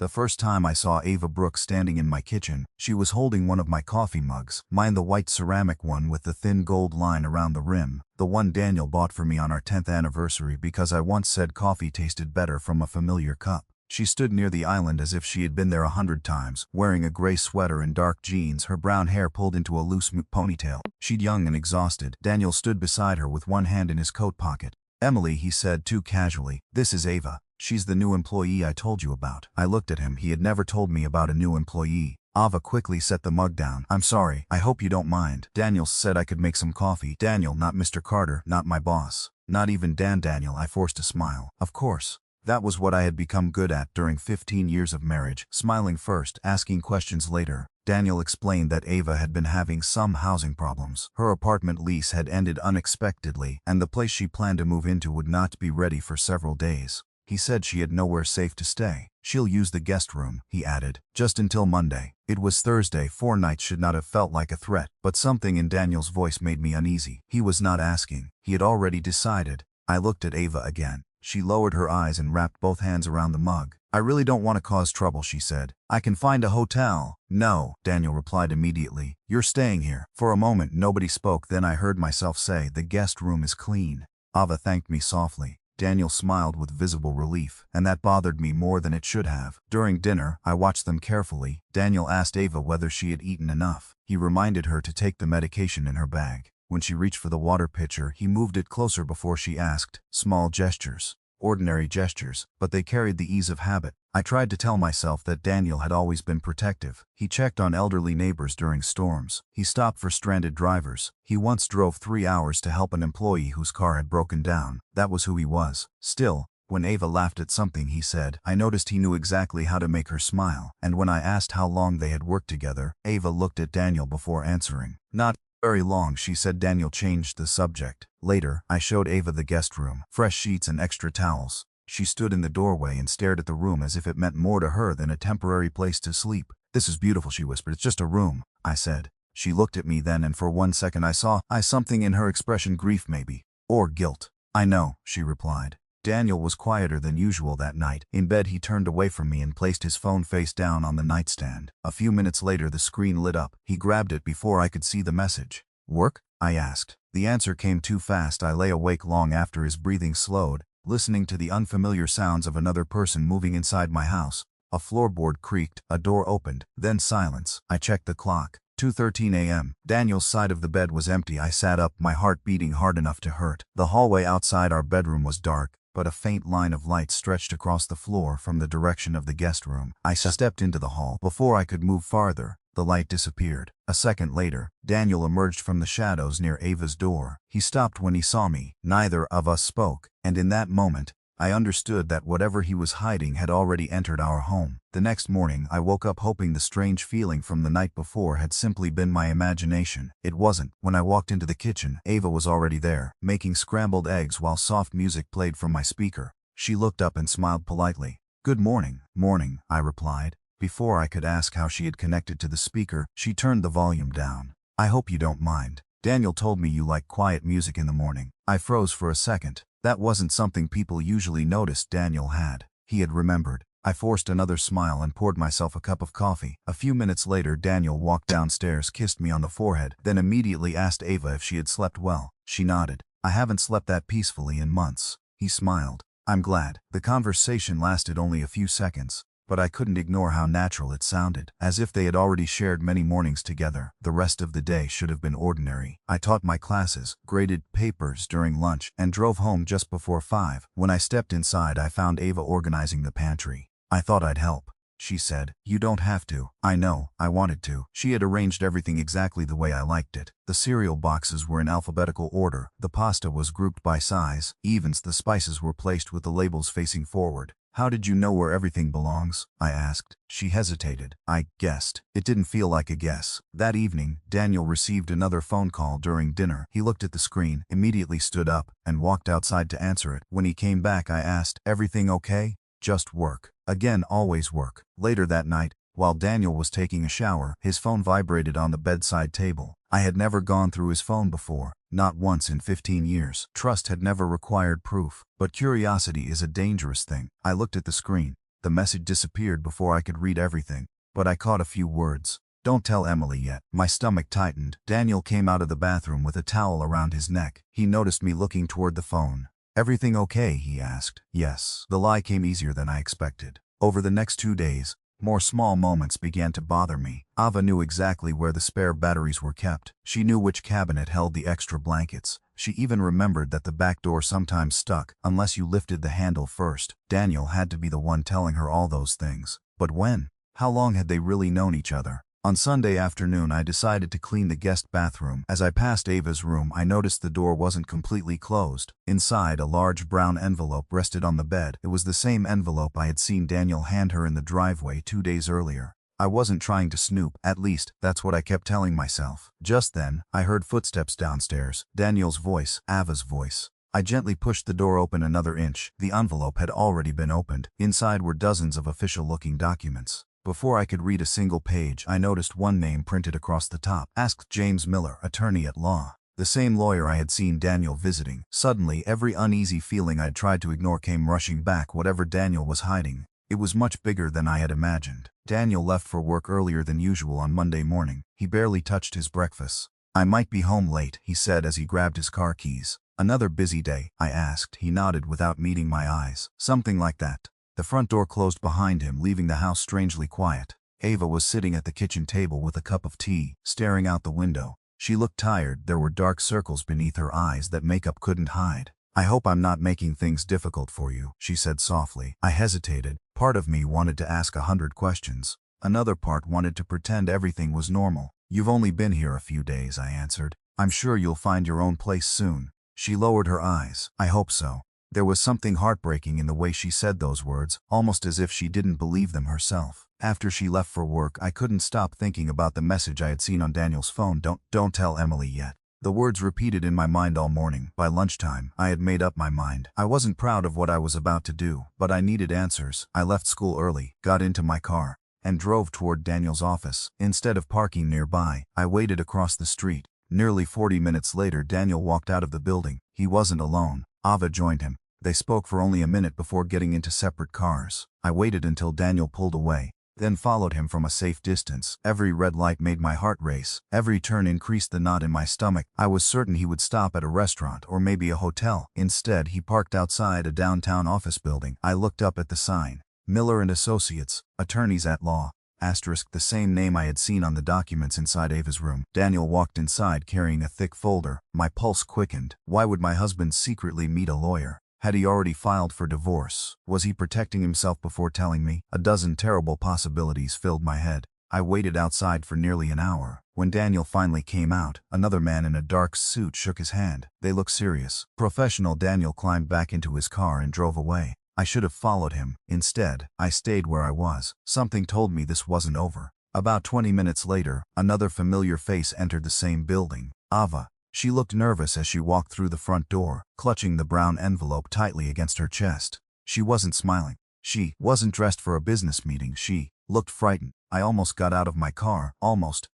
The first time I saw Ava Brooks standing in my kitchen, she was holding one of my coffee mugs, mine the white ceramic one with the thin gold line around the rim, the one Daniel bought for me on our 10th anniversary because I once said coffee tasted better from a familiar cup. She stood near the island as if she had been there 100 times, wearing a gray sweater and dark jeans, her brown hair pulled into a loose ponytail. She'd young and exhausted. Daniel stood beside her with one hand in his coat pocket. "Emily," he said too casually, "this is Ava. She's the new employee I told you about." I looked at him. He had never told me about a new employee. Ava quickly set the mug down. "I'm sorry. I hope you don't mind. Daniel said I could make some coffee." Daniel, not Mr. Carter, not my boss. Not even Daniel. I forced a smile. Of course. That was what I had become good at during 15 years of marriage, smiling first, asking questions later. Daniel explained that Ava had been having some housing problems. Her apartment lease had ended unexpectedly, and the place she planned to move into would not be ready for several days. He said she had nowhere safe to stay. "She'll use the guest room," he added, "just until Monday." It was Thursday. 4 nights should not have felt like a threat, but something in Daniel's voice made me uneasy. He was not asking. He had already decided. I looked at Ava again. She lowered her eyes and wrapped both hands around the mug. "I really don't want to cause trouble," she said. "I can find a hotel." "No," Daniel replied immediately. "You're staying here." For a moment nobody spoke, then I heard myself say, "The guest room is clean." Ava thanked me softly. Daniel smiled with visible relief, and that bothered me more than it should have. During dinner, I watched them carefully. Daniel asked Ava whether she had eaten enough. He reminded her to take the medication in her bag. When she reached for the water pitcher, he moved it closer before she asked. Small gestures. Ordinary gestures, but they carried the ease of habit. I tried to tell myself that Daniel had always been protective. He checked on elderly neighbors during storms. He stopped for stranded drivers. He once drove 3 hours to help an employee whose car had broken down. That was who he was. Still, when Ava laughed at something he said, I noticed he knew exactly how to make her smile. And when I asked how long they had worked together, Ava looked at Daniel before answering. "Not very long," she said. Daniel changed the subject. Later, I showed Ava the guest room, fresh sheets and extra towels. She stood in the doorway and stared at the room as if it meant more to her than a temporary place to sleep. "This is beautiful," she whispered. "It's just a room," I said. She looked at me then, and for 1 second I saw something in her expression, grief maybe, or guilt. "I know," she replied. Daniel was quieter than usual that night. In bed he turned away from me and placed his phone face down on the nightstand. A few minutes later the screen lit up. He grabbed it before I could see the message. "Work?" I asked. The answer came too fast. I lay awake long after his breathing slowed, listening to the unfamiliar sounds of another person moving inside my house. A floorboard creaked, a door opened, then silence. I checked the clock. 2:13 a.m. Daniel's side of the bed was empty. I sat up, my heart beating hard enough to hurt. The hallway outside our bedroom was dark, but a faint line of light stretched across the floor from the direction of the guest room. I stepped into the hall. Before I could move farther, the light disappeared. A second later, Daniel emerged from the shadows near Ava's door. He stopped when he saw me. Neither of us spoke, and in that moment, I understood that whatever he was hiding had already entered our home. The next morning, I woke up hoping the strange feeling from the night before had simply been my imagination. It wasn't. When I walked into the kitchen, Ava was already there, making scrambled eggs while soft music played from my speaker. She looked up and smiled politely. "Good morning." "Morning," I replied. Before I could ask how she had connected to the speaker, she turned the volume down. "I hope you don't mind. Daniel told me you like quiet music in the morning." I froze for a second. That wasn't something people usually noticed Daniel had. He had remembered. I forced another smile and poured myself a cup of coffee. A few minutes later, Daniel walked downstairs, kissed me on the forehead, then immediately asked Ava if she had slept well. She nodded. "I haven't slept that peacefully in months." He smiled. "I'm glad." The conversation lasted only a few seconds, but I couldn't ignore how natural it sounded, as if they had already shared many mornings together. The rest of the day should have been ordinary. I taught my classes, graded papers during lunch, and drove home just before 5. When I stepped inside, I found Ava organizing the pantry. "I thought I'd help," she said. "You don't have to." "I know, I wanted to." She had arranged everything exactly the way I liked it. The cereal boxes were in alphabetical order. The pasta was grouped by size. Even the spices were placed with the labels facing forward. "How did you know where everything belongs?" I asked. She hesitated. "I guessed." It didn't feel like a guess. That evening, Daniel received another phone call during dinner. He looked at the screen, immediately stood up, and walked outside to answer it. When he came back, I asked, "Everything okay?" "Just work." Again, always work. Later that night, while Daniel was taking a shower, his phone vibrated on the bedside table. I had never gone through his phone before, not once in 15 years. Trust had never required proof, but curiosity is a dangerous thing. I looked at the screen. The message disappeared before I could read everything, but I caught a few words. Don't tell Emily yet. My stomach tightened. Daniel came out of the bathroom with a towel around his neck. He noticed me looking toward the phone. Everything okay? He asked. Yes. The lie came easier than I expected. Over the next 2 days, more small moments began to bother me. Ava knew exactly where the spare batteries were kept. She knew which cabinet held the extra blankets. She even remembered that the back door sometimes stuck unless you lifted the handle first. Daniel had to be the one telling her all those things. But when? How long had they really known each other? On Sunday afternoon, I decided to clean the guest bathroom. As I passed Ava's room, I noticed the door wasn't completely closed. Inside, a large brown envelope rested on the bed. It was the same envelope I had seen Daniel hand her in the driveway 2 days earlier. I wasn't trying to snoop, at least, that's what I kept telling myself. Just then, I heard footsteps downstairs. Daniel's voice, Ava's voice. I gently pushed the door open another inch. The envelope had already been opened. Inside were dozens of official-looking documents. Before I could read a single page, I noticed one name printed across the top. Asked James Miller, attorney at law. The same lawyer I had seen Daniel visiting. Suddenly, every uneasy feeling I'd tried to ignore came rushing back. Whatever Daniel was hiding, it was much bigger than I had imagined. Daniel left for work earlier than usual on Monday morning. He barely touched his breakfast. I might be home late, he said as he grabbed his car keys. Another busy day? I asked. He nodded without meeting my eyes. Something like that. The front door closed behind him, leaving the house strangely quiet. Ava was sitting at the kitchen table with a cup of tea, staring out the window. She looked tired. There were dark circles beneath her eyes that makeup couldn't hide. I hope I'm not making things difficult for you, she said softly. I hesitated. Part of me wanted to ask 100 questions. Another part wanted to pretend everything was normal. You've only been here a few days, I answered. I'm sure you'll find your own place soon. She lowered her eyes. I hope so. There was something heartbreaking in the way she said those words, almost as if she didn't believe them herself. After she left for work, I couldn't stop thinking about the message I had seen on Daniel's phone. Don't tell Emily yet. The words repeated in my mind all morning. By lunchtime, I had made up my mind. I wasn't proud of what I was about to do, but I needed answers. I left school early, got into my car, and drove toward Daniel's office. Instead of parking nearby, I waited across the street. Nearly 40 minutes later, Daniel walked out of the building. He wasn't alone. Ava joined him. They spoke for only a minute before getting into separate cars. I waited until Daniel pulled away, then followed him from a safe distance. Every red light made my heart race. Every turn increased the knot in my stomach. I was certain he would stop at a restaurant or maybe a hotel. Instead, he parked outside a downtown office building. I looked up at the sign. Miller and Associates, attorneys at law. Asterisk, the same name I had seen on the documents inside Ava's room. Daniel walked inside carrying a thick folder. My pulse quickened. Why would my husband secretly meet a lawyer? Had he already filed for divorce? Was he protecting himself before telling me? A dozen terrible possibilities filled my head. I waited outside for nearly an hour. When Daniel finally came out, another man in a dark suit shook his hand. They looked serious. Professional. Daniel climbed back into his car and drove away. I should have followed him. Instead, I stayed where I was. Something told me this wasn't over. About 20 minutes later, another familiar face entered the same building. Ava. She looked nervous as she walked through the front door, clutching the brown envelope tightly against her chest. She wasn't smiling. She wasn't dressed for a business meeting. She looked frightened. I almost got out of my car,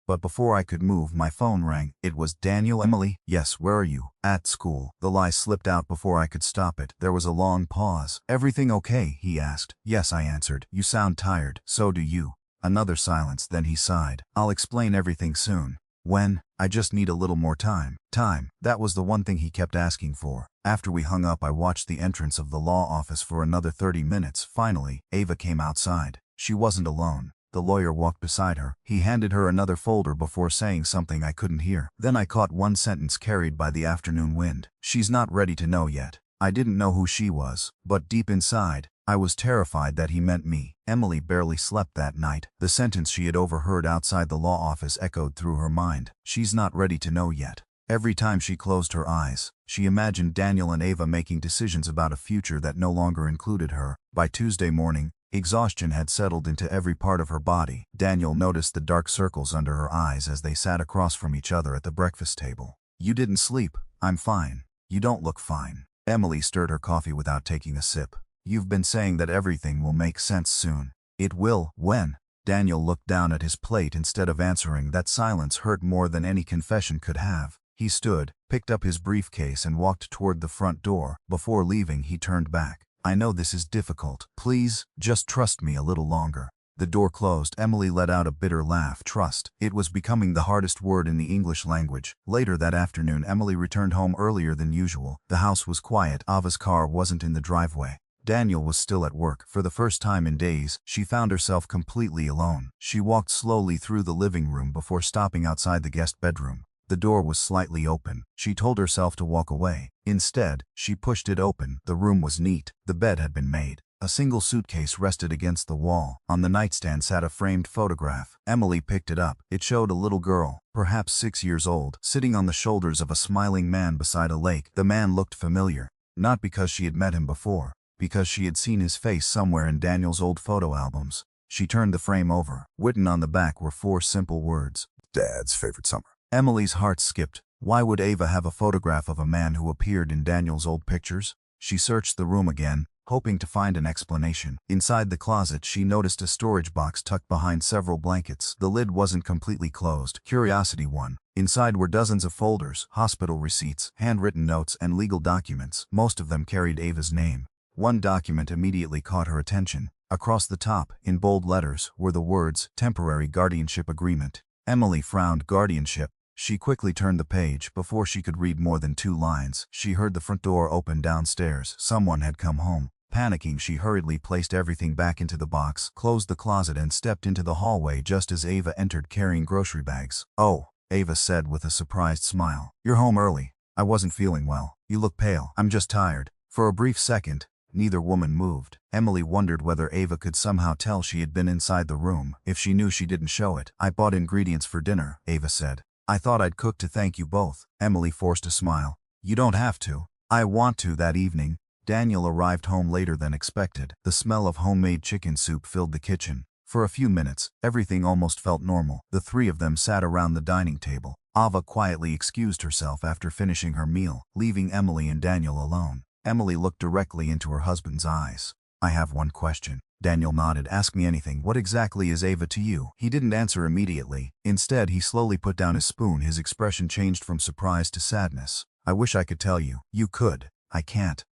but before I could move, my phone rang. It was Daniel. Emily? Yes, where are you? At school. The lie slipped out before I could stop it. There was a long pause. Everything okay? He asked. Yes, I answered. You sound tired. So do you. Another silence, then he sighed. I'll explain everything soon. When? I just need a little more time. Time. That was the one thing he kept asking for. After we hung up, I watched the entrance of the law office for another 30 minutes. Finally, Ava came outside. She wasn't alone. The lawyer walked beside her. He handed her another folder before saying something I couldn't hear. Then I caught one sentence carried by the afternoon wind. She's not ready to know yet. I didn't know who she was, but deep inside, I was terrified that he meant me. Emily barely slept that night. The sentence she had overheard outside the law office echoed through her mind. She's not ready to know yet. Every time she closed her eyes, she imagined Daniel and Ava making decisions about a future that no longer included her. By Tuesday morning, exhaustion had settled into every part of her body. Daniel noticed the dark circles under her eyes as they sat across from each other at the breakfast table. You didn't sleep. I'm fine. You don't look fine. Emily stirred her coffee without taking a sip. You've been saying that everything will make sense soon. It will. When? Daniel looked down at his plate instead of answering. That silence hurt more than any confession could have. He stood, picked up his briefcase and walked toward the front door. Before leaving, he turned back. I know this is difficult. Please, just trust me a little longer. The door closed. Emily let out a bitter laugh. Trust. It was becoming the hardest word in the English language. Later that afternoon, Emily returned home earlier than usual. The house was quiet. Ava's car wasn't in the driveway. Daniel was still at work. For the first time in days, she found herself completely alone. She walked slowly through the living room before stopping outside the guest bedroom. The door was slightly open. She told herself to walk away. Instead, she pushed it open. The room was neat. The bed had been made. A single suitcase rested against the wall. On the nightstand sat a framed photograph. Emily picked it up. It showed a little girl, perhaps 6 years old, sitting on the shoulders of a smiling man beside a lake. The man looked familiar. Not because she had met him before, because she had seen his face somewhere in Daniel's old photo albums. She turned the frame over. Written on the back were 4 simple words. Dad's favorite summer. Emily's heart skipped. Why would Ava have a photograph of a man who appeared in Daniel's old pictures? She searched the room again, hoping to find an explanation. Inside the closet, she noticed a storage box tucked behind several blankets. The lid wasn't completely closed. Curiosity won. Inside were dozens of folders, hospital receipts, handwritten notes, and legal documents. Most of them carried Ava's name. One document immediately caught her attention. Across the top, in bold letters, were the words, "Temporary Guardianship Agreement." Emily frowned. Guardianship. She quickly turned the page. Before she could read more than 2 lines, she heard the front door open downstairs. Someone had come home. Panicking, she hurriedly placed everything back into the box, closed the closet, and stepped into the hallway just as Ava entered carrying grocery bags. "Oh," Ava said with a surprised smile. "You're home early. I wasn't feeling well. You look pale." "I'm just tired." For a brief second, neither woman moved. Emily wondered whether Ava could somehow tell she had been inside the room. If she knew, she didn't show it. "I bought ingredients for dinner," Ava said. "I thought I'd cook to thank you both." Emily forced a smile. "You don't have to." "I want to." That evening, Daniel arrived home later than expected. The smell of homemade chicken soup filled the kitchen. For a few minutes, everything almost felt normal. The 3 of them sat around the dining table. Ava quietly excused herself after finishing her meal, leaving Emily and Daniel alone. Emily looked directly into her husband's eyes. "I have one question." Daniel nodded. "Ask me anything. What exactly is Ava to you?" He didn't answer immediately. Instead, he slowly put down his spoon. His expression changed from surprise to sadness. "I wish I could tell you." "You could." "I can't,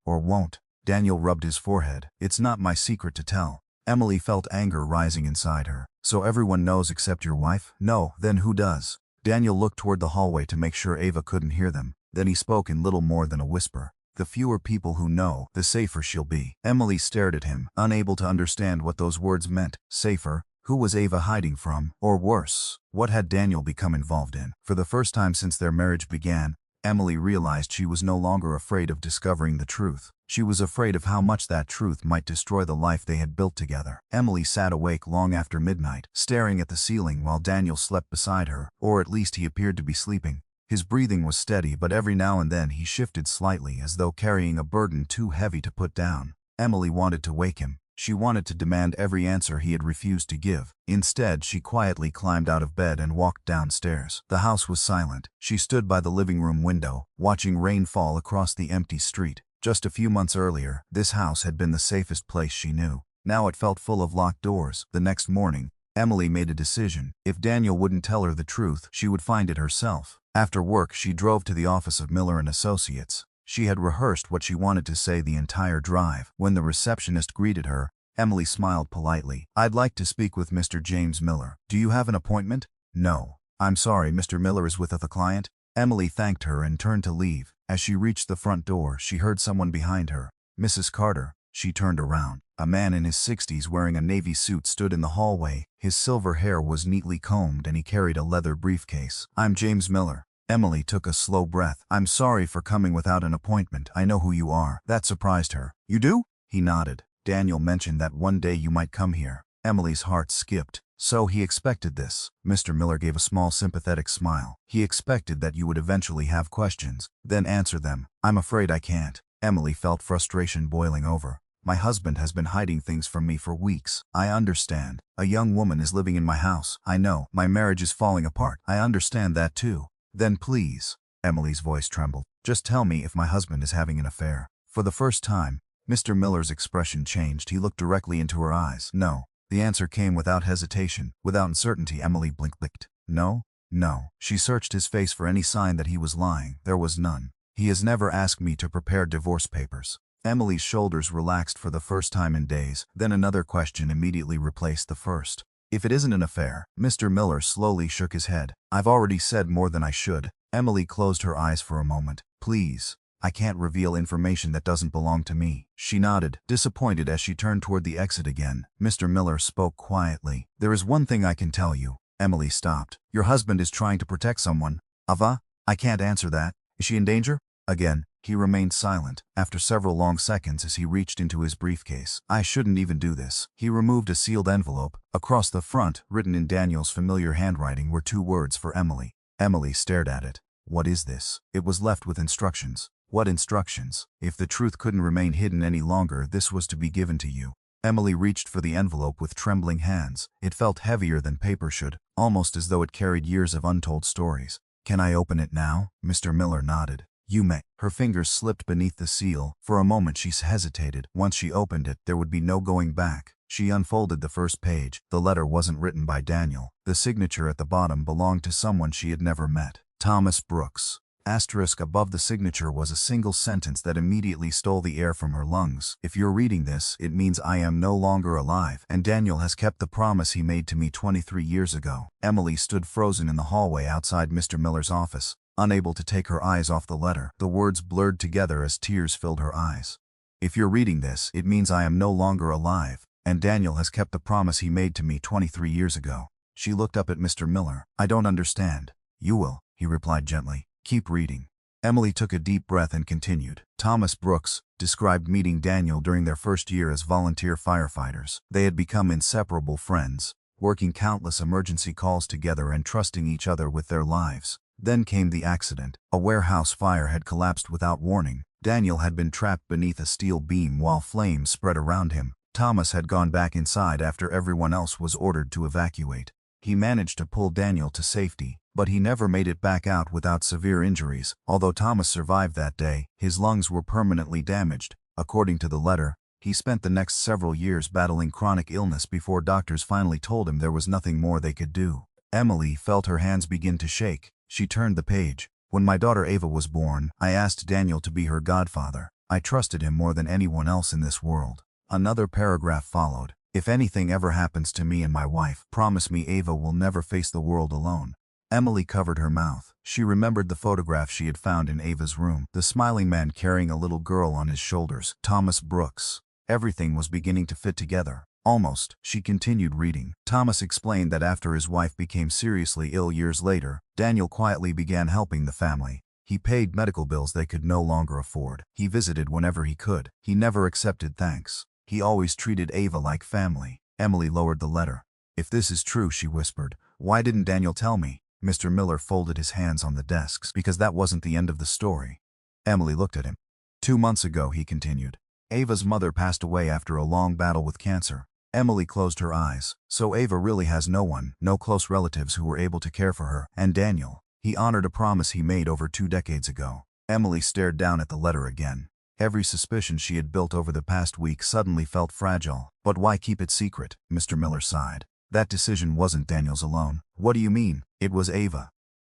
or won't." Daniel rubbed his forehead. "It's not my secret to tell." Emily felt anger rising inside her. "So everyone knows except your wife?" "No." "Then who does?" Daniel looked toward the hallway to make sure Ava couldn't hear them. Then he spoke in little more than a whisper. "The fewer people who know, the safer she'll be." Emily stared at him, unable to understand what those words meant. Safer? Who was Ava hiding from? Or worse, what had Daniel become involved in? For the first time since their marriage began, Emily realized she was no longer afraid of discovering the truth. She was afraid of how much that truth might destroy the life they had built together. Emily sat awake long after midnight, staring at the ceiling while Daniel slept beside her, or at least he appeared to be sleeping. His breathing was steady, but every now and then he shifted slightly, as though carrying a burden too heavy to put down. Emily wanted to wake him. She wanted to demand every answer he had refused to give. Instead, she quietly climbed out of bed and walked downstairs. The house was silent. She stood by the living room window, watching rain fall across the empty street. Just a few months earlier, this house had been the safest place she knew. Now it felt full of locked doors. The next morning, Emily made a decision. If Daniel wouldn't tell her the truth, she would find it herself. After work, she drove to the office of Miller & Associates. She had rehearsed what she wanted to say the entire drive. When the receptionist greeted her, Emily smiled politely. "I'd like to speak with Mr. James Miller. Do you have an appointment?" "No. I'm sorry, Mr. Miller is with a client." Emily thanked her and turned to leave. As she reached the front door, she heard someone behind her. "Mrs. Carter." She turned around. A man in his 60s wearing a navy suit stood in the hallway. His silver hair was neatly combed and he carried a leather briefcase. "I'm James Miller." Emily took a slow breath. "I'm sorry for coming without an appointment. I know who you are." That surprised her. "You do?" He nodded. "Daniel mentioned that one day you might come here." Emily's heart skipped. So he expected this. Mr. Miller gave a small sympathetic smile. He expected that you would eventually have questions, then answer them. "I'm afraid I can't." Emily felt frustration boiling over. "My husband has been hiding things from me for weeks." "I understand. A young woman is living in my house." "I know. My marriage is falling apart." "I understand that too." "Then please," Emily's voice trembled, "just tell me if my husband is having an affair." For the first time, Mr. Miller's expression changed. He looked directly into her eyes. "No." The answer came without hesitation, without uncertainty. Emily blinked. "No? No." She searched his face for any sign that he was lying. There was none. "He has never asked me to prepare divorce papers." Emily's shoulders relaxed for the first time in days, then another question immediately replaced the first. If it isn't an affair, Mr. Miller slowly shook his head. I've already said more than I should. Emily closed her eyes for a moment. Please. I can't reveal information that doesn't belong to me. She nodded, disappointed as she turned toward the exit again. Mr. Miller spoke quietly. There is one thing I can tell you. Emily stopped. Your husband is trying to protect someone. Ava? I can't answer that. Is she in danger? Again, he remained silent, after several long seconds as he reached into his briefcase. I shouldn't even do this. He removed a sealed envelope. Across the front, written in Daniel's familiar handwriting, were 2 words for Emily. Emily stared at it. What is this? It was left with instructions. What instructions? If the truth couldn't remain hidden any longer, this was to be given to you. Emily reached for the envelope with trembling hands. It felt heavier than paper should, almost as though it carried years of untold stories. Can I open it now? Mr. Miller nodded. You may. Her fingers slipped beneath the seal. For a moment she hesitated. Once she opened it, there would be no going back. She unfolded the first page. The letter wasn't written by Daniel. The signature at the bottom belonged to someone she had never met. Thomas Brooks. Asterisk above the signature was a single sentence that immediately stole the air from her lungs. If you're reading this, it means I am no longer alive, and Daniel has kept the promise he made to me 23 years ago. Emily stood frozen in the hallway outside Mr. Miller's office, unable to take her eyes off the letter. The words blurred together as tears filled her eyes. If you're reading this, it means I am no longer alive, and Daniel has kept the promise he made to me 23 years ago. She looked up at Mr. Miller. I don't understand. You will, he replied gently. Keep reading. Emily took a deep breath and continued. Thomas Brooks described meeting Daniel during their first year as volunteer firefighters. They had become inseparable friends, working countless emergency calls together and trusting each other with their lives. Then came the accident. A warehouse fire had collapsed without warning. Daniel had been trapped beneath a steel beam while flames spread around him. Thomas had gone back inside after everyone else was ordered to evacuate. He managed to pull Daniel to safety, but he never made it back out without severe injuries. Although Thomas survived that day, his lungs were permanently damaged. According to the letter, he spent the next several years battling chronic illness before doctors finally told him there was nothing more they could do. Emily felt her hands begin to shake. She turned the page. When my daughter Ava was born, I asked Daniel to be her godfather. I trusted him more than anyone else in this world. Another paragraph followed. If anything ever happens to me and my wife, promise me Ava will never face the world alone. Emily covered her mouth. She remembered the photograph she had found in Ava's room, the smiling man carrying a little girl on his shoulders. Thomas Brooks. Everything was beginning to fit together. Almost. She continued reading. Thomas explained that after his wife became seriously ill years later, Daniel quietly began helping the family. He paid medical bills they could no longer afford. He visited whenever he could. He never accepted thanks. He always treated Ava like family. Emily lowered the letter. If this is true, she whispered, why didn't Daniel tell me? Mr. Miller folded his hands on the desks. Because that wasn't the end of the story. Emily looked at him. 2 months ago, he continued, Ava's mother passed away after a long battle with cancer. Emily closed her eyes. So Ava really has no one, no close relatives who were able to care for her. And Daniel, he honored a promise he made over 2 decades ago. Emily stared down at the letter again. Every suspicion she had built over the past week suddenly felt fragile. But why keep it secret? Mr. Miller sighed. That decision wasn't Daniel's alone. What do you mean? It was Ava.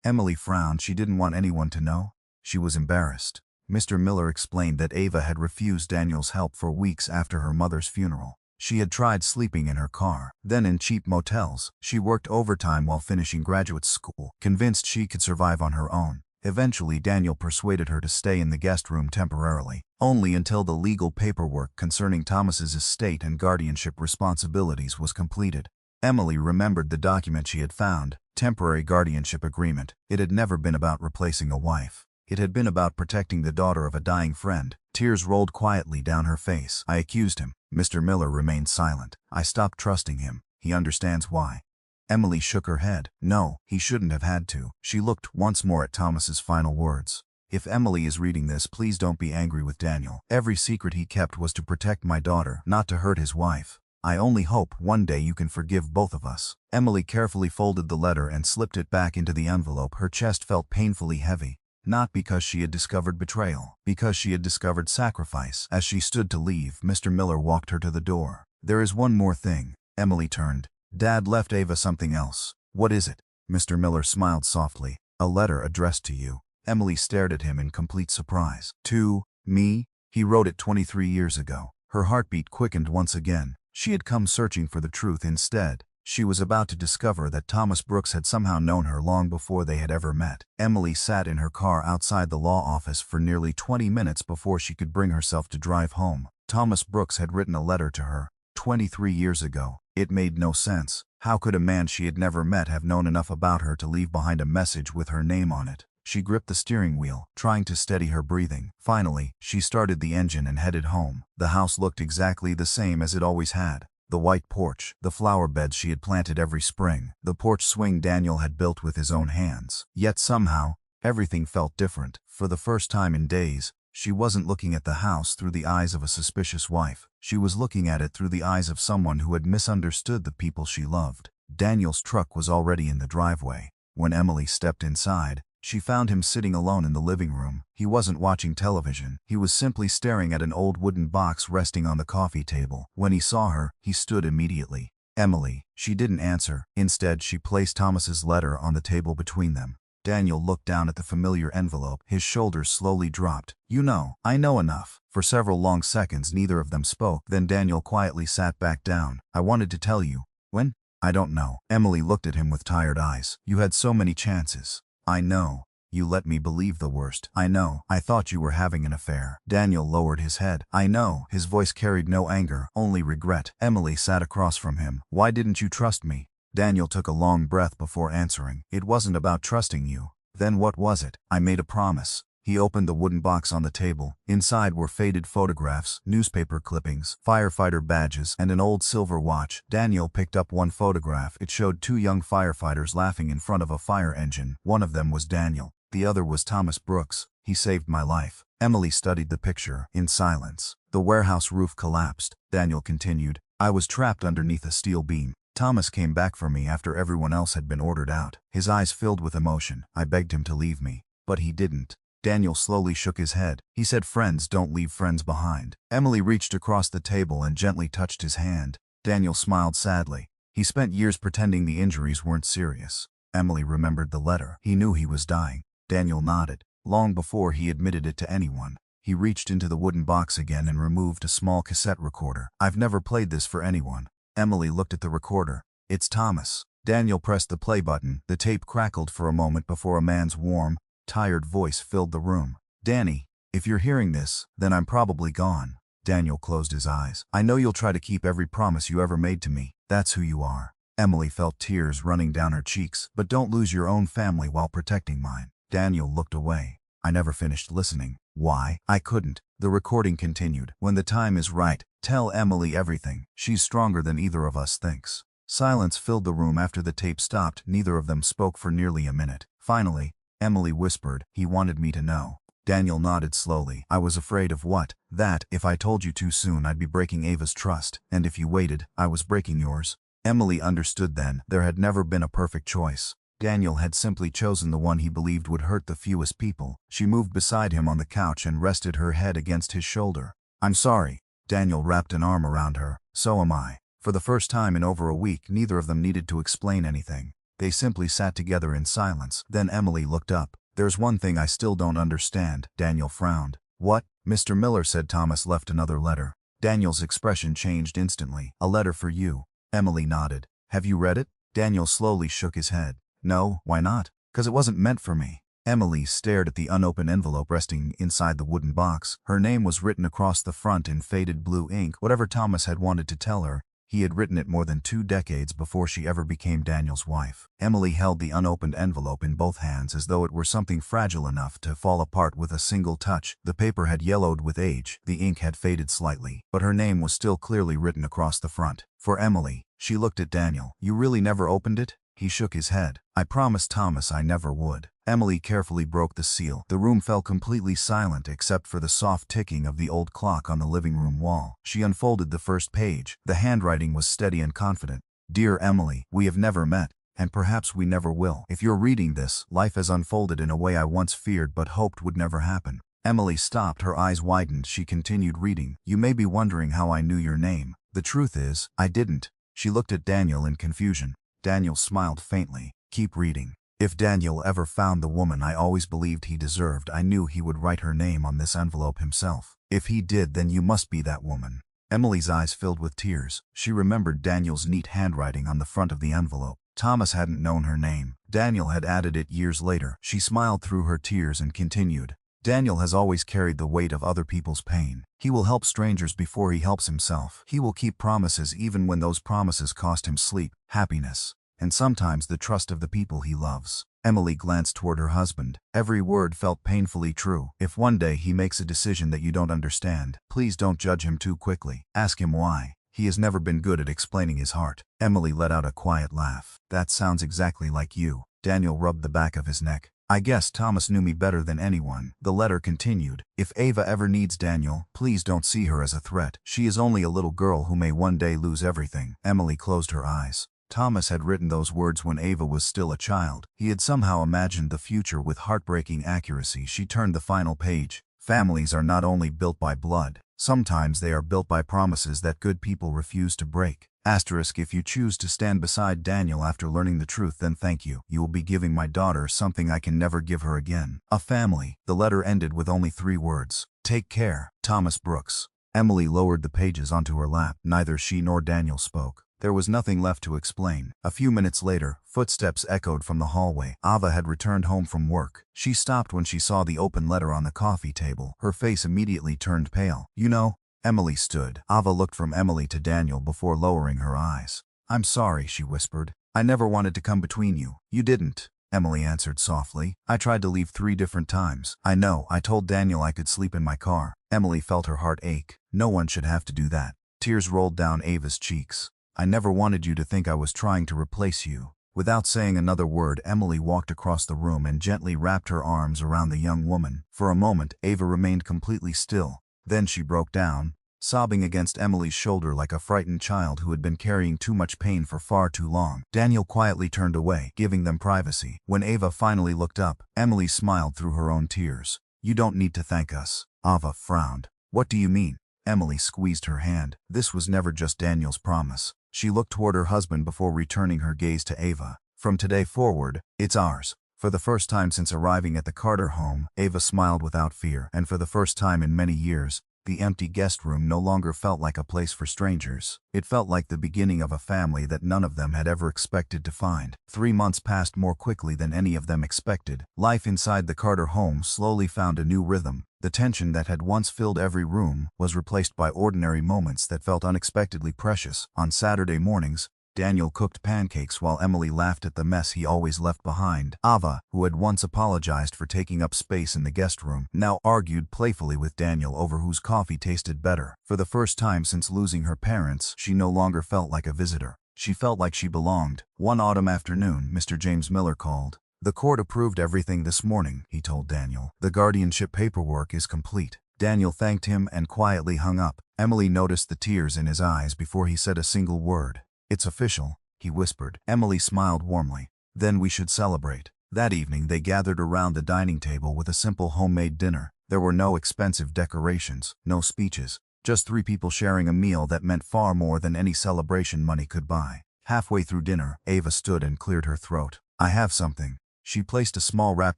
Emily frowned. She didn't want anyone to know. She was embarrassed. Mr. Miller explained that Ava had refused Daniel's help for weeks after her mother's funeral. She had tried sleeping in her car, then in cheap motels. She worked overtime while finishing graduate school, convinced she could survive on her own. Eventually, Daniel persuaded her to stay in the guest room temporarily, only until the legal paperwork concerning Thomas's estate and guardianship responsibilities was completed. Emily remembered the document she had found, temporary guardianship agreement. It had never been about replacing a wife. It had been about protecting the daughter of a dying friend. Tears rolled quietly down her face. I accused him. Mr. Miller remained silent. I stopped trusting him. He understands why. Emily shook her head. No, he shouldn't have had to. She looked once more at Thomas's final words. If Emily is reading this, please don't be angry with Daniel. Every secret he kept was to protect my daughter, not to hurt his wife. I only hope one day you can forgive both of us. Emily carefully folded the letter and slipped it back into the envelope. Her chest felt painfully heavy. Not because she had discovered betrayal, because she had discovered sacrifice. As she stood to leave, Mr. Miller walked her to the door. There is one more thing. Emily turned. Dad left Ava something else. What is it? Mr. Miller smiled softly. A letter addressed to you. Emily stared at him in complete surprise. To me? He wrote it 23 years ago. Her heartbeat quickened once again. She had come searching for the truth instead. She was about to discover that Thomas Brooks had somehow known her long before they had ever met. Emily sat in her car outside the law office for nearly 20 minutes before she could bring herself to drive home. Thomas Brooks had written a letter to her 23 years ago. It made no sense. How could a man she had never met have known enough about her to leave behind a message with her name on it? She gripped the steering wheel, trying to steady her breathing. Finally, she started the engine and headed home. The house looked exactly the same as it always had. The white porch, the flower beds she had planted every spring, the porch swing Daniel had built with his own hands. Yet somehow, everything felt different. For the first time in days, she wasn't looking at the house through the eyes of a suspicious wife. She was looking at it through the eyes of someone who had misunderstood the people she loved. Daniel's truck was already in the driveway. When Emily stepped inside, she found him sitting alone in the living room. He wasn't watching television. He was simply staring at an old wooden box resting on the coffee table. When he saw her, he stood immediately. Emily. She didn't answer. Instead, she placed Thomas's letter on the table between them. Daniel looked down at the familiar envelope. His shoulders slowly dropped. "You know, I know enough." For several long seconds, neither of them spoke. Then Daniel quietly sat back down. "I wanted to tell you." "When?" "I don't know." Emily looked at him with tired eyes. "You had so many chances." "I know. You let me believe the worst." "I know. I thought you were having an affair." Daniel lowered his head. "I know." His voice carried no anger, only regret. Emily sat across from him. "Why didn't you trust me?" Daniel took a long breath before answering. "It wasn't about trusting you." "Then what was it?" "I made a promise." He opened the wooden box on the table. Inside were faded photographs, newspaper clippings, firefighter badges, and an old silver watch. Daniel picked up one photograph. It showed two young firefighters laughing in front of a fire engine. One of them was Daniel. The other was Thomas Brooks. "He saved my life." Emily studied the picture, in silence. The warehouse roof collapsed. Daniel continued. "I was trapped underneath a steel beam. Thomas came back for me after everyone else had been ordered out." His eyes filled with emotion. "I begged him to leave me, but he didn't." Daniel slowly shook his head. "He said friends don't leave friends behind." Emily reached across the table and gently touched his hand. Daniel smiled sadly. "He spent years pretending the injuries weren't serious." Emily remembered the letter. "He knew he was dying." Daniel nodded. "Long before he admitted it to anyone." He reached into the wooden box again and removed a small cassette recorder. "I've never played this for anyone." Emily looked at the recorder. "It's Thomas." Daniel pressed the play button. The tape crackled for a moment before a man's warm, tired voice filled the room. "Danny, if you're hearing this, then I'm probably gone." Daniel closed his eyes. "I know you'll try to keep every promise you ever made to me. That's who you are." Emily felt tears running down her cheeks. "But don't lose your own family while protecting mine." Daniel looked away. "I never finished listening." "Why?" "I couldn't." The recording continued. "When the time is right, tell Emily everything. She's stronger than either of us thinks." Silence filled the room after the tape stopped. Neither of them spoke for nearly a minute. Finally, Emily whispered, "He wanted me to know." Daniel nodded slowly. "I was afraid of what?" "That, if I told you too soon, I'd be breaking Ava's trust. And if you waited, I was breaking yours." Emily understood then. There had never been a perfect choice. Daniel had simply chosen the one he believed would hurt the fewest people. She moved beside him on the couch and rested her head against his shoulder. "I'm sorry." Daniel wrapped an arm around her. "So am I." For the first time in over a week, neither of them needed to explain anything. They simply sat together in silence. Then Emily looked up. "There's one thing I still don't understand." Daniel frowned. "What?" "Mr. Miller said Thomas left another letter." Daniel's expression changed instantly. "A letter for you." Emily nodded. "Have you read it?" Daniel slowly shook his head. "No." "Why not?" "'Cause it wasn't meant for me." Emily stared at the unopened envelope resting inside the wooden box. Her name was written across the front in faded blue ink. Whatever Thomas had wanted to tell her, he had written it more than 2 decades before she ever became Daniel's wife. Emily held the unopened envelope in both hands as though it were something fragile enough to fall apart with a single touch. The paper had yellowed with age, the ink had faded slightly, but her name was still clearly written across the front. For Emily, she looked at Daniel. "You really never opened it?" He shook his head. "I promised Thomas I never would." Emily carefully broke the seal. The room fell completely silent except for the soft ticking of the old clock on the living room wall. She unfolded the first page. The handwriting was steady and confident. "Dear Emily, we have never met, and perhaps we never will. If you're reading this, life has unfolded in a way I once feared but hoped would never happen." Emily stopped. Her eyes widened. She continued reading. "You may be wondering how I knew your name. The truth is, I didn't." She looked at Daniel in confusion. Daniel smiled faintly. "Keep reading." If Daniel ever found the woman I always believed he deserved, I knew he would write her name on this envelope himself. If he did, then you must be that woman." Emily's eyes filled with tears. She remembered Daniel's neat handwriting on the front of the envelope. Thomas hadn't known her name. Daniel had added it years later. She smiled through her tears and continued, "Daniel has always carried the weight of other people's pain. He will help strangers before he helps himself. He will keep promises even when those promises cost him sleep, happiness, and sometimes the trust of the people he loves." Emily glanced toward her husband. Every word felt painfully true. "If one day he makes a decision that you don't understand, please don't judge him too quickly. Ask him why. He has never been good at explaining his heart." Emily let out a quiet laugh. "That sounds exactly like you." Daniel rubbed the back of his neck. "I guess Thomas knew me better than anyone." The letter continued, "If Ava ever needs Daniel, please don't see her as a threat. She is only a little girl who may one day lose everything." Emily closed her eyes. Thomas had written those words when Ava was still a child. He had somehow imagined the future with heartbreaking accuracy. She turned the final page. "Families are not only built by blood. Sometimes they are built by promises that good people refuse to break. Asterisk, if you choose to stand beside Daniel after learning the truth, then thank you. You will be giving my daughter something I can never give her again. A family." The letter ended with only 3 words. "Take care, Thomas Brooks." Emily lowered the pages onto her lap. Neither she nor Daniel spoke. There was nothing left to explain. A few minutes later, footsteps echoed from the hallway. Ava had returned home from work. She stopped when she saw the open letter on the coffee table. Her face immediately turned pale. "You know," Emily stood. Ava looked from Emily to Daniel before lowering her eyes. "I'm sorry," she whispered. "I never wanted to come between you." "You didn't," Emily answered softly. "I tried to leave 3 different times. I know, I told Daniel I could sleep in my car." Emily felt her heart ache. No one should have to do that. Tears rolled down Ava's cheeks. "I never wanted you to think I was trying to replace you." Without saying another word, Emily walked across the room and gently wrapped her arms around the young woman. For a moment, Ava remained completely still. Then she broke down, sobbing against Emily's shoulder like a frightened child who had been carrying too much pain for far too long. Daniel quietly turned away, giving them privacy. When Ava finally looked up, Emily smiled through her own tears. "You don't need to thank us." Ava frowned. "What do you mean?" Emily squeezed her hand. "This was never just Daniel's promise." She looked toward her husband before returning her gaze to Ava. "From today forward, it's ours." For the first time since arriving at the Carter home, Ava smiled without fear, and for the first time in many years, the empty guest room no longer felt like a place for strangers. It felt like the beginning of a family that none of them had ever expected to find. 3 months passed more quickly than any of them expected. Life inside the Carter home slowly found a new rhythm. The tension that had once filled every room was replaced by ordinary moments that felt unexpectedly precious. On Saturday mornings, Daniel cooked pancakes while Emily laughed at the mess he always left behind. Ava, who had once apologized for taking up space in the guest room, now argued playfully with Daniel over whose coffee tasted better. For the first time since losing her parents, she no longer felt like a visitor. She felt like she belonged. One autumn afternoon, Mr. James Miller called. "The court approved everything this morning," he told Daniel. "The guardianship paperwork is complete." Daniel thanked him and quietly hung up. Emily noticed the tears in his eyes before he said a single word. "It's official," he whispered. Emily smiled warmly. "Then we should celebrate." That evening they gathered around the dining table with a simple homemade dinner. There were no expensive decorations, no speeches, just 3 people sharing a meal that meant far more than any celebration money could buy. Halfway through dinner, Ava stood and cleared her throat. "I have something." She placed a small wrap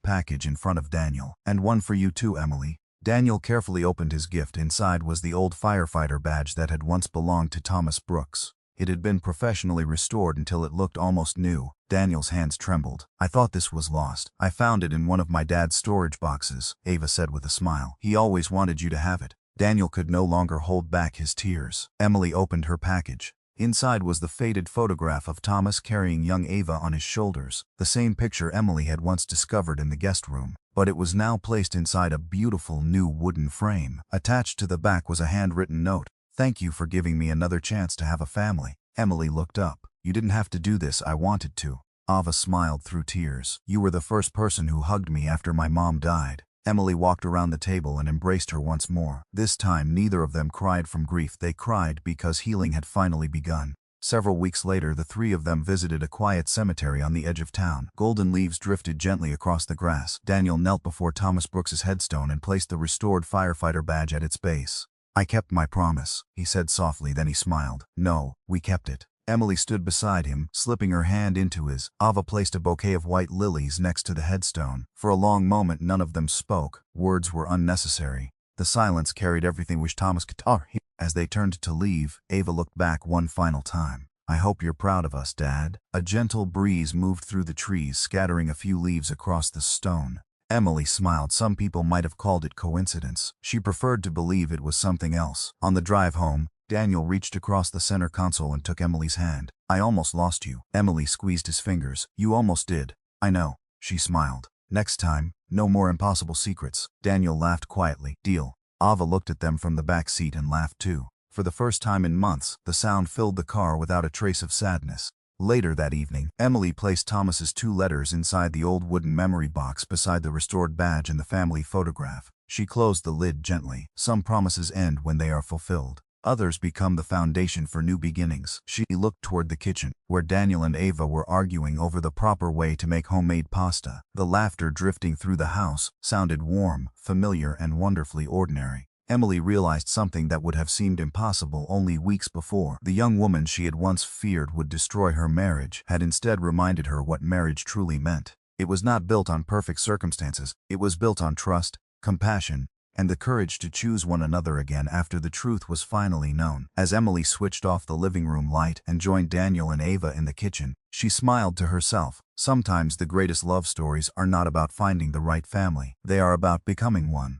package in front of Daniel. "And one for you too, Emily." Daniel carefully opened his gift. Inside was the old firefighter badge that had once belonged to Thomas Brooks. It had been professionally restored until it looked almost new. Daniel's hands trembled. "I thought this was lost. I found it in one of my dad's storage boxes," Ava said with a smile. "He always wanted you to have it." Daniel could no longer hold back his tears. Emily opened her package. Inside was the faded photograph of Thomas carrying young Ava on his shoulders, the same picture Emily had once discovered in the guest room. But it was now placed inside a beautiful new wooden frame. Attached to the back was a handwritten note. "Thank you for giving me another chance to have a family." Emily looked up. "You didn't have to do this, I wanted to." Ava smiled through tears. "You were the first person who hugged me after my mom died." Emily walked around the table and embraced her once more. This time neither of them cried from grief. They cried because healing had finally begun. Several weeks later, the 3 of them visited a quiet cemetery on the edge of town. Golden leaves drifted gently across the grass. Daniel knelt before Thomas Brooks's headstone and placed the restored firefighter badge at its base. "I kept my promise," he said softly, then he smiled. "No, we kept it." Emily stood beside him, slipping her hand into his. Ava placed a bouquet of white lilies next to the headstone. For a long moment none of them spoke. Words were unnecessary. The silence carried everything which Thomas could tell. As they turned to leave, Ava looked back one final time. "I hope you're proud of us, Dad." A gentle breeze moved through the trees, scattering a few leaves across the stone. Emily smiled. Some people might have called it coincidence. She preferred to believe it was something else. On the drive home, Daniel reached across the center console and took Emily's hand. "I almost lost you." Emily squeezed his fingers. "You almost did." "I know." She smiled. "Next time, no more impossible secrets." Daniel laughed quietly. "Deal." Ava looked at them from the back seat and laughed too. For the first time in months, the sound filled the car without a trace of sadness. Later that evening, Emily placed Thomas's 2 letters inside the old wooden memory box beside the restored badge and the family photograph. She closed the lid gently. Some promises end when they are fulfilled. Others become the foundation for new beginnings. She looked toward the kitchen, where Daniel and Ava were arguing over the proper way to make homemade pasta. The laughter drifting through the house sounded warm, familiar, and wonderfully ordinary. Emily realized something that would have seemed impossible only weeks before. The young woman she had once feared would destroy her marriage had instead reminded her what marriage truly meant. It was not built on perfect circumstances. It was built on trust, compassion, and the courage to choose one another again after the truth was finally known. As Emily switched off the living room light and joined Daniel and Ava in the kitchen, she smiled to herself. Sometimes the greatest love stories are not about finding the right family. They are about becoming one.